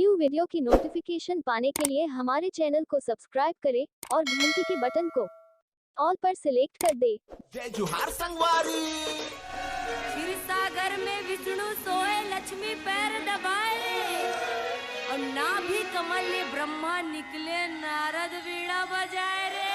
New video की notification पाने के लिए हमारे चैनल को सब्सक्राइब करें और घंटी के बटन को ऑल पर सिलेक्ट कर दे। जय जुहार संगवारी। क्षीर सागर में विष्णु सोए लक्ष्मी पैर दबाए और नाभि कमल में ब्रह्मा निकले नारद वीणा बजाए रे।